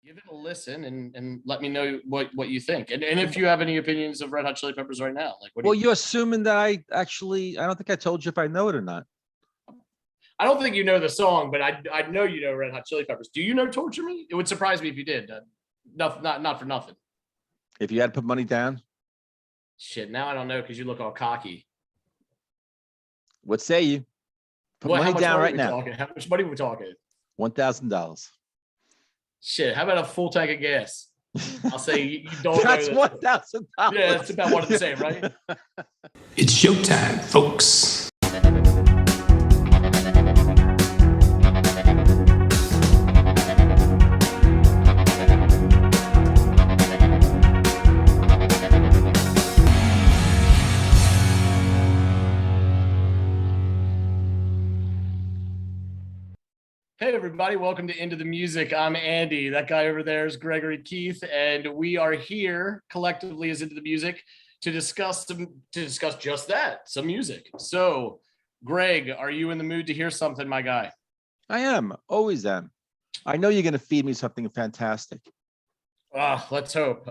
Give it a listen and let me know what you think. And if you have any opinions of Red Hot Chili Peppers right now, like what do Well, you you're assuming that I don't think I told you if I know it or not. I don't think you know the song, but I know you know Red Hot Chili Peppers. Do you know Torture Me? It would surprise me if you did. Not for nothing. If you had to put money down, Shit, now I don't know because you look all cocky. what say you? Put How money much down money right we now. talking? How much money we talking? $1,000. Shit, how about a full tank of gas? I'll say you don't That's know that. $1,000. Yeah, it's about one and the same, right? It's showtime, folks. Hey everybody, welcome to Into the Music. I'm Andy. That guy over there is Gregory Keith, and we are here collectively as Into the Music to discuss just that, some music. So, Greg, are you in the mood to hear something, my guy? I am. Always am. I know you're going to feed me something fantastic. Let's hope.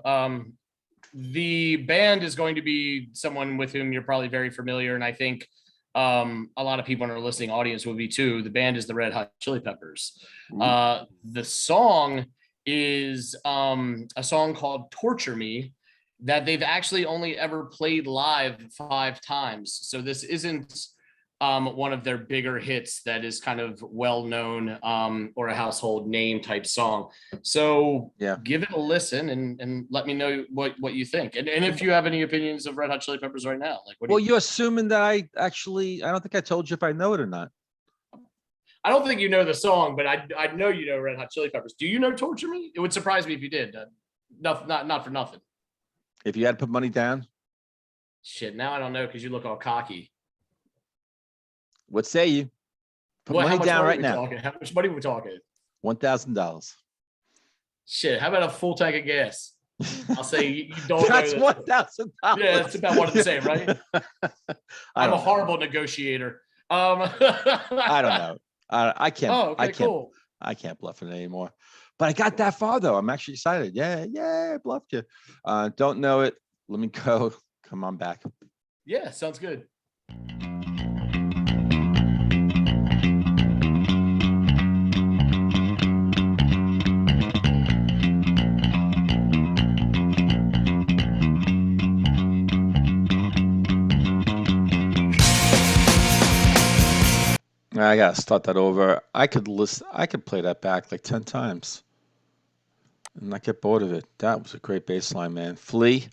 The band is going to be someone with whom you're probably very familiar, and I think a lot of people in our listening audience will be too. The band is the Red Hot Chili Peppers. The song is a song called Torture Me that they've actually only ever played live 5 times. So this isn't one of their bigger hits that is kind of well-known or a household name type song. So yeah, give it a listen and let me know what you think. And if you have any opinions of Red Hot Chili Peppers right now, like what? Well, you're assuming that I don't think I told you if I know it or not. I don't think you know the song, but I know you know Red Hot Chili Peppers. Do you know Torture Me? It would surprise me if you did. Not for nothing. If you had to put money down, shit. Now I don't know because you look all cocky. What say you? Put money down right now. How much money we talking? $1,000. Shit, how about a full tank of gas? I'll say you don't. That's know $1,000. Yeah, it's about one and the same, right? I'm a horrible negotiator. I don't know. I can't. Oh, okay, cool. I can't bluff it anymore. But I got that far though. I'm actually excited. Yeah, I bluffed you. Don't know it. Let me go. Come on back. Yeah, sounds good. I gotta start that over. I could play that back like 10 times and not get bored of it. That was a great bass line, man. Flea.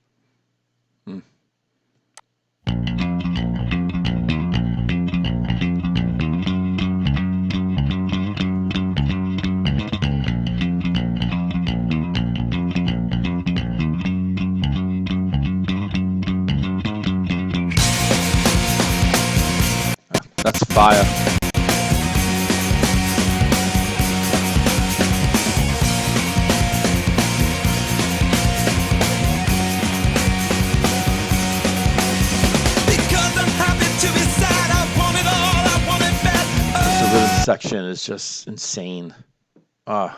That's fire. Section is just insane. I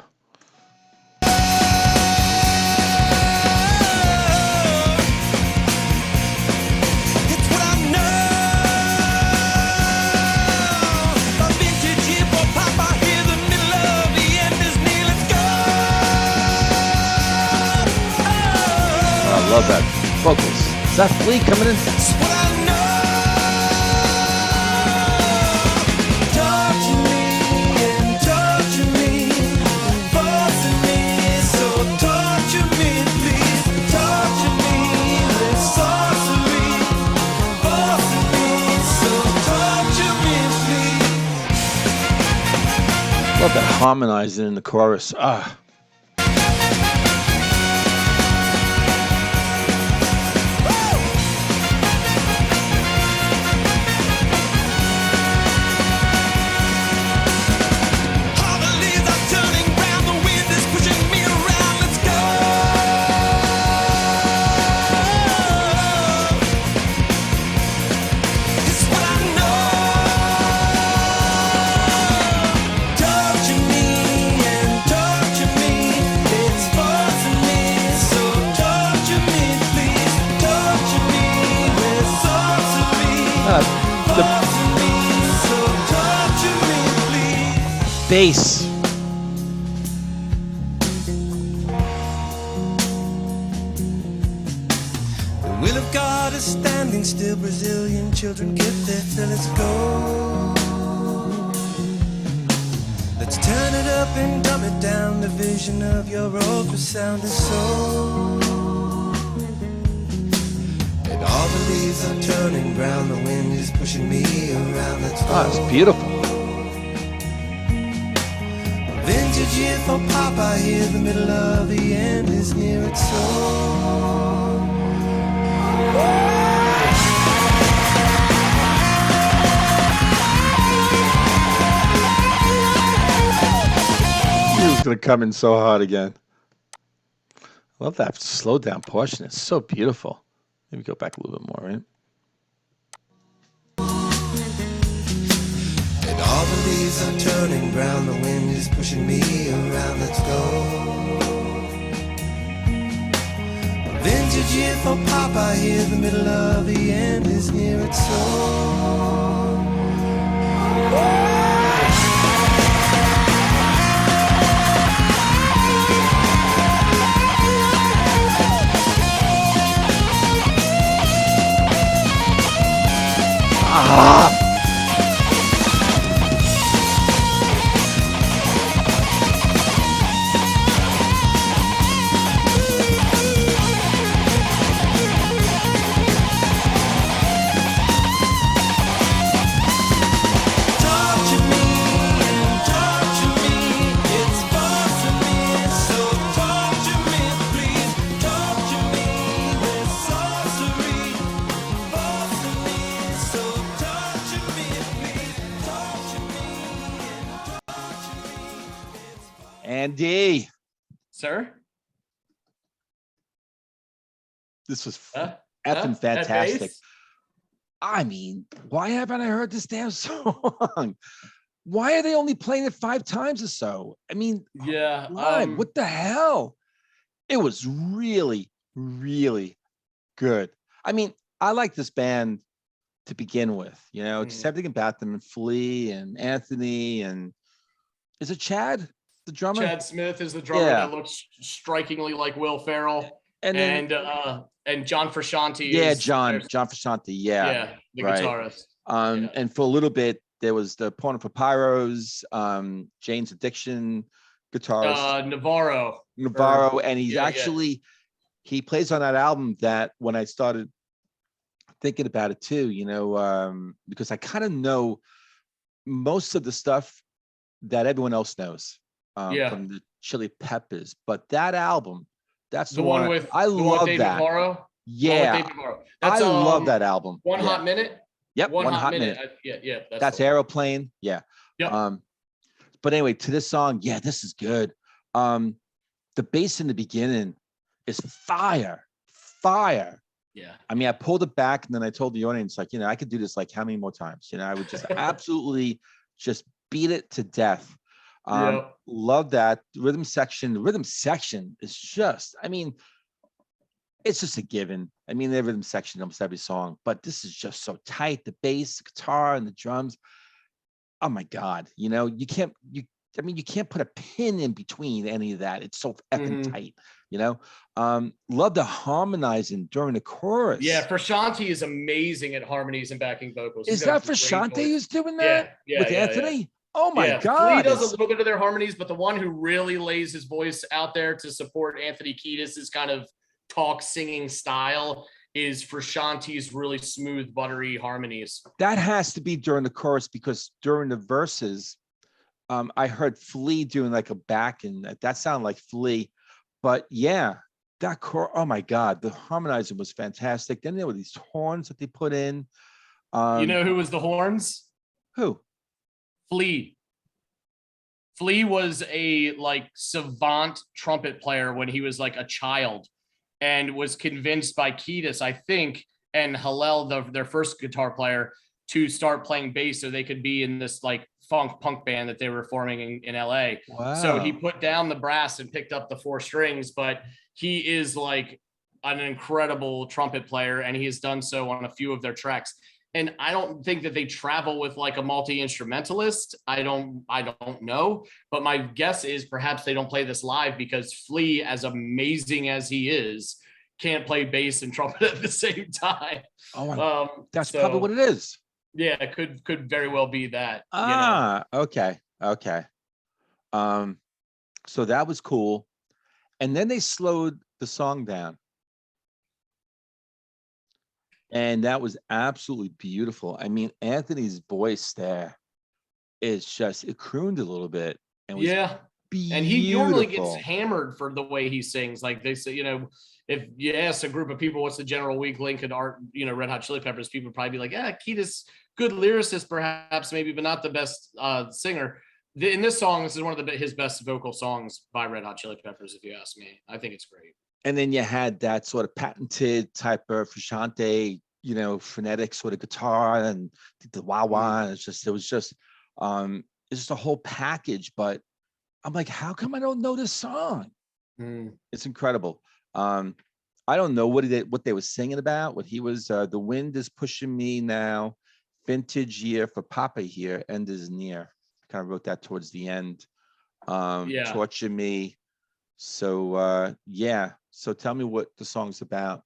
love that vocals. Is that Flea coming in? Love that harmonizing in the chorus. bass. The will of God is standing still. Brazilian children get their fill. Let's go. Let's turn it up and dumb it down. The vision of your ultrasound is so. And all the leaves are turning brown. The wind is pushing me around. Let's go. Oh, it's beautiful. Vintage year for Papa here. The middle of the end is near. It's so. It's gonna come in so hard again. I love that slow down portion. It's so beautiful. Maybe go back a little bit more, right? And all the leaves are turning brown. The wind is pushing me around. Let's go. Vintage year for Papa here. The middle of the end is near. It's so. Andy, Sir? this was Huh? effing That fantastic. bass? I mean, why haven't I heard this damn song? Why are they only playing it 5 times or so? I mean, Yeah. live, what the hell? It was really, really good. I mean, I like this band to begin with, you know, just everything about them, and Flea and Anthony, and is it Chad, the drummer? Chad Smith is the drummer Yeah. that looks strikingly like Will Ferrell. And then, And John Frusciante yeah, is John Frusciante, yeah, the right. guitarist. Yeah. And for a little bit, there was the Porno for Pyros, Jane's Addiction guitarist, Navarro. and he's yeah, yeah. actually he plays on that album that when I started thinking about it too, you know, because I kind of know most of the stuff that everyone else knows Yeah. from the Chili Peppers, but that album, that's The one with I the one with love Dave that. Navarro. The one with Yeah, Dave Navarro. That's, I love that album. One Yeah. Hot Minute. Yep, One Hot Minute. Yeah. That's the one. Aeroplane. Yeah. Yep. But anyway, to this song, yeah, this is good. The bass in the beginning is fire. Yeah. I mean, I pulled it back and then I told the audience, like, you know, I could do this like how many more times? You know, I would just absolutely just beat it to death. Yep. Love that rhythm section. The rhythm section is just, I mean, it's just a given. I mean, the rhythm section almost every song, but this is just so tight. The bass, the guitar, and the drums. Oh my God! You know, you can't put a pin in between any of that. It's so effing tight. You know, love the harmonizing during the chorus. Yeah, Frusciante is amazing at harmonies and backing vocals. Is He's got that a great Frusciante voice. who's doing that? Yeah, with yeah, Anthony. yeah. Oh my Yeah, God! Flea does a little bit of their harmonies, but the one who really lays his voice out there to support Anthony Kiedis' kind of talk singing style is Frusciante's really smooth, buttery harmonies. That has to be during the chorus because during the verses, I heard Flea doing like a back, and that sounded like Flea. But yeah, that chorus. Oh my God, the harmonizing was fantastic. Then there were these horns that they put in. You know who was the horns? Who? Flea. Flea was a like savant trumpet player when he was like a child, and was convinced by Kiedis, I think, and Hillel, their first guitar player, to start playing bass so they could be in this like funk punk band that they were forming in LA. Wow. So he put down the brass and picked up the 4 strings, but he is like an incredible trumpet player, and he has done so on a few of their tracks. And I don't think that they travel with like a multi-instrumentalist. I don't know, but my guess is perhaps they don't play this live because Flea, as amazing as he is, can't play bass and trumpet at the same time. That's probably what it is. Yeah, it could very well be that. Okay. So that was cool. And then they slowed the song down. And that was absolutely beautiful. I mean, Anthony's voice there is just, it crooned a little bit. And was beautiful. And he normally gets hammered for the way he sings. Like they say, if you ask a group of people what's the general weak link in art, Red Hot Chili Peppers, people would probably be like, yeah, Kiedis, good lyricist perhaps, maybe, but not the best singer. In this song, this is one of his best vocal songs by Red Hot Chili Peppers, if you ask me. I think it's great. And then you had that sort of patented type of frusciante, frenetic sort of guitar and the wah-wah. And it was just a whole package. But I'm like, how come I don't know this song? It's incredible. I don't know what they were singing about. What he was, the wind is pushing me now. Vintage year for Papa here. End is near. I kind of wrote that towards the end. Torture me. So So tell me what the song's about.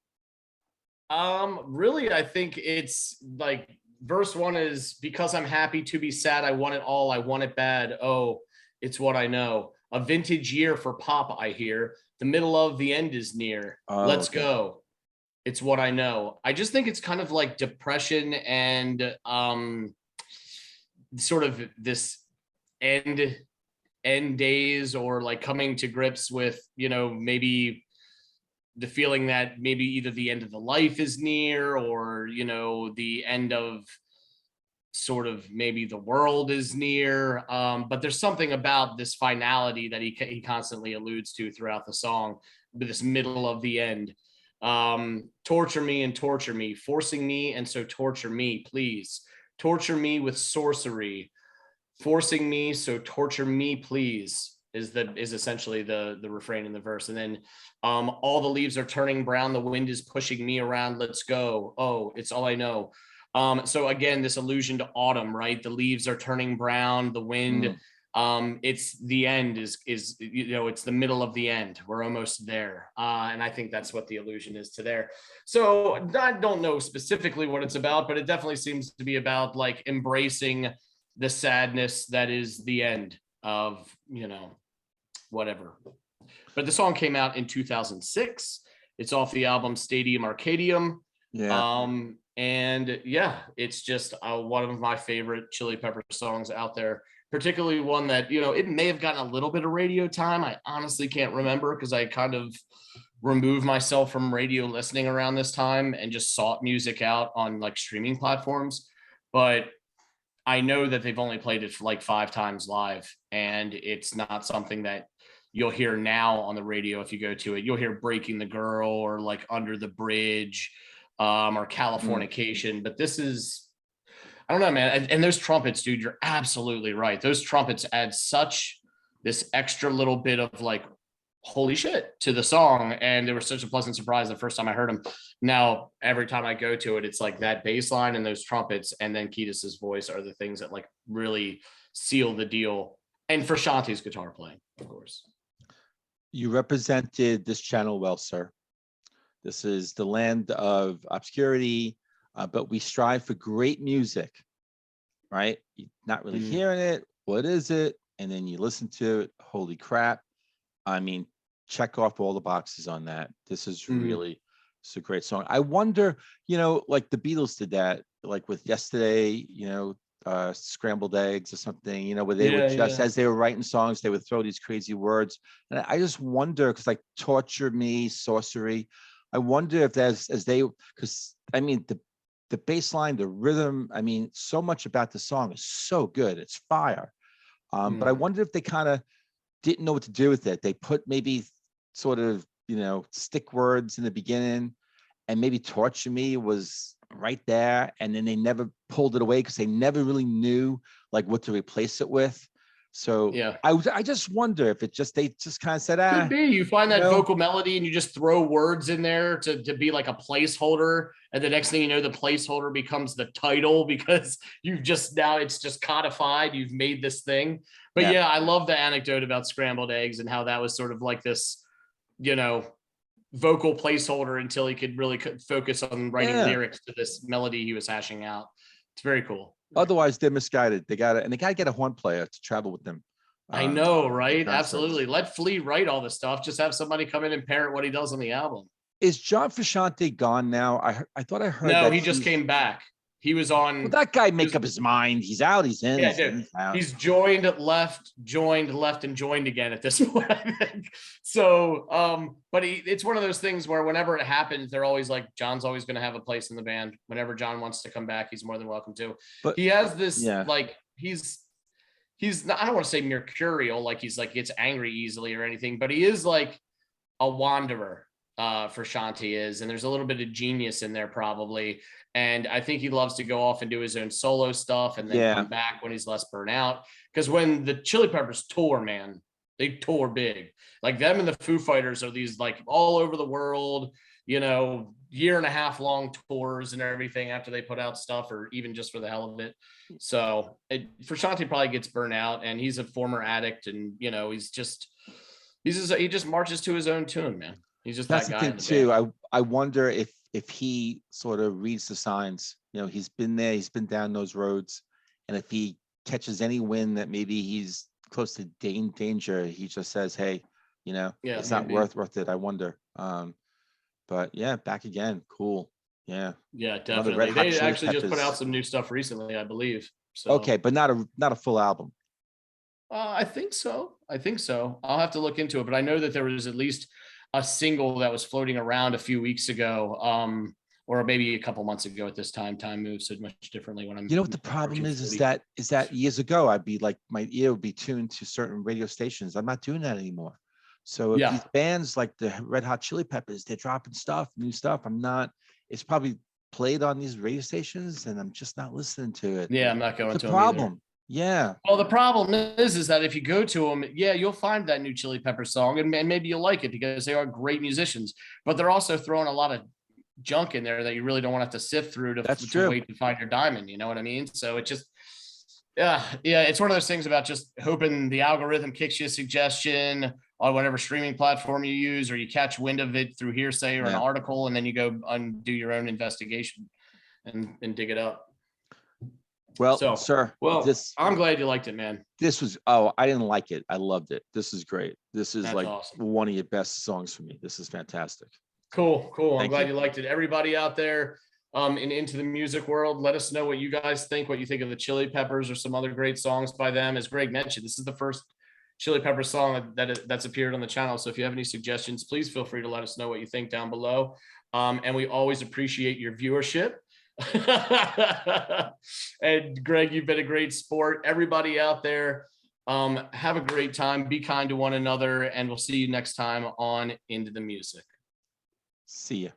Really, I think it's like verse 1 is because I'm happy to be sad. I want it all. I want it bad. Oh, it's what I know. A vintage year for pop, I hear. The middle of the end is near. Let's go. It's what I know. I just think it's kind of like depression and sort of this end days, or like coming to grips with, maybe the feeling that maybe either the end of the life is near, or, the end of sort of maybe the world is near. But there's something about this finality that he constantly alludes to throughout the song, this middle of the end. Torture me and torture me, forcing me, and so torture me, please. Torture me with sorcery, forcing me, so torture me, please, is essentially the refrain in the verse. And then all the leaves are turning brown, the wind is pushing me around, let's go. Oh, it's all I know. So again, this allusion to autumn, right? The leaves are turning brown, the wind, it's the end is it's the middle of the end. We're almost there. And I think that's what the allusion is to there. So I don't know specifically what it's about, but it definitely seems to be about like embracing the sadness that is the end of, whatever. But the song came out in 2006. It's off the album Stadium Arcadium. And it's just one of my favorite Chili Pepper songs out there, particularly one that, it may have gotten a little bit of radio time. I honestly can't remember because I kind of removed myself from radio listening around this time and just sought music out on like streaming platforms. But I know that they've only played it for like 5 times live, and it's not something that you'll hear now on the radio. If you go to it, you'll hear Breaking the Girl or like Under the Bridge or Californication. But this is, I don't know, man. And those trumpets, dude, you're absolutely right. Those trumpets add such this extra little bit of like, holy shit to the song. And it was such a pleasant surprise the first time I heard him. Now, every time I go to it, it's like that bass line and those trumpets and then Kiedis's voice are the things that like really seal the deal. And for Shanti's guitar playing, of course. You represented this channel well, sir. This is the land of obscurity, but we strive for great music, right? You're not really hearing it. What is it? And then you listen to it. Holy crap. I mean, check off all the boxes on that. This is really, it's a great song. I wonder, like the Beatles did that, like with Yesterday, Scrambled Eggs or something, where they would just, as they were writing songs, they would throw these crazy words. And I just wonder, because like torture me, sorcery, I wonder if because I mean, the bass line, the rhythm, I mean, so much about the song is so good. It's fire. But I wonder if they kind of didn't know what to do with it. They put maybe sort of, stick words in the beginning, and maybe torture me was right there. And then they never pulled it away because they never really knew like what to replace it with. So Yeah. I just wonder if they just kind of said, Could be. You find that no. vocal melody and you just throw words in there to be like a placeholder. And the next thing you know, the placeholder becomes the title because it's just codified. You've made this thing. But Yeah. yeah, I love the anecdote about scrambled eggs and how that was sort of like this, vocal placeholder until he could really focus on writing lyrics to this melody he was hashing out. It's very cool. Otherwise, they're misguided. They gotta get a horn player to travel with them. I know, to right? concerts. Absolutely. Let Flea write all the stuff. Just have somebody come in and parrot what he does on the album. Is John Frusciante gone now? I thought I heard No, that he just came back. He was on. Well, that guy make up his mind. He's out. He's in. Yeah, dude. He's joined, left, and joined again at this point, I think. So, but it's one of those things where whenever it happens, they're always like, John's always going to have a place in the band. Whenever John wants to come back, he's more than welcome to. But he has this, like, he's not, I don't want to say mercurial, like he's like gets angry easily or anything, but he is like a wanderer. For Shanti is, and there's a little bit of genius in there probably. And I think he loves to go off and do his own solo stuff and then come back when he's less burnt out. Because when the Chili Peppers tour, man, they tour big. Like them and the Foo Fighters are these like all over the world, year and a half long tours and everything after they put out stuff or even just for the hell of it. So for Shanti probably gets burnt out, and he's a former addict, and he just marches to his own tune, man. He's just That's that guy the thing too. I wonder if he sort of reads the signs. He's been there, he's been down those roads, and if he catches any wind that maybe he's close to danger, he just says, "Hey, it's not worth it." I wonder. But yeah, back again, cool. Yeah, definitely. They actually just put out some new stuff recently, I believe. So okay, but not a full album. I think so. I'll have to look into it, but I know that there was at least a single that was floating around a few weeks ago, or maybe a couple months ago at this time. Time moves so much differently when I'm. What the problem is that years ago I'd be like, my ear would be tuned to certain radio stations. I'm not doing that anymore. So if these bands like the Red Hot Chili Peppers, they're dropping new stuff. It's probably played on these radio stations, and I'm just not listening to it. Yeah, I'm not going to. The problem. Yeah. Well, the problem is that if you go to them, you'll find that new Chili Pepper song, and maybe you'll like it because they are great musicians. But they're also throwing a lot of junk in there that you really don't want to have to sift through to wait to find your diamond. You know what I mean? So it just, it's one of those things about just hoping the algorithm kicks you a suggestion on whatever streaming platform you use, or you catch wind of it through hearsay or an article, and then you go and do your own investigation and dig it up. Well, sir, I'm glad you liked it, man. I didn't like it. I loved it. This is great. This is awesome. One of your best songs for me. This is fantastic. Cool. I'm glad you liked it. Everybody out there into the music world, let us know what you guys think, what you think of the Chili Peppers or some other great songs by them. As Greg mentioned, this is the first Chili Pepper song that's appeared on the channel. So if you have any suggestions, please feel free to let us know what you think down below. And we always appreciate your viewership. And Greg, you've been a great sport. Everybody out there, have a great time, be kind to one another, and we'll see you next time on Into the Music. See ya.